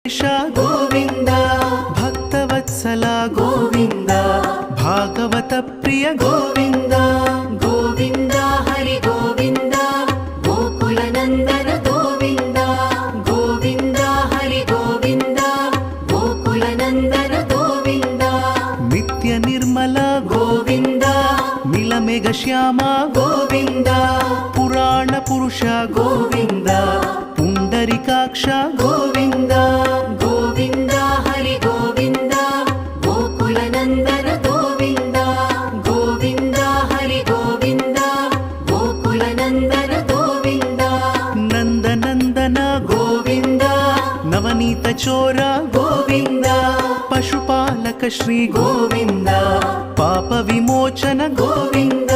गोविंद भक्तवत्सल गोविंद भागवत प्रिय गोविंद गोविंद हरि गोविंद गोकुलनंदन गोविंद गोविंद हरि गोविंद गोकुलनंदन गोविंद नित्य निर्मल गोविंद नीलमेघ श्याम गोविंद पुराण पुरुष गोविंद पुंडरीकाक्ष गोविंद गोविंद हरि गोविंद गोकुलनंदन गोविंद गोविंद हरि गोविंद गोकुलनंदन गोविंद नंदनंदन गोविंद नवनीत चोर गोविंद पशुपालक श्री गोविंद पाप विमोचन गोविंद।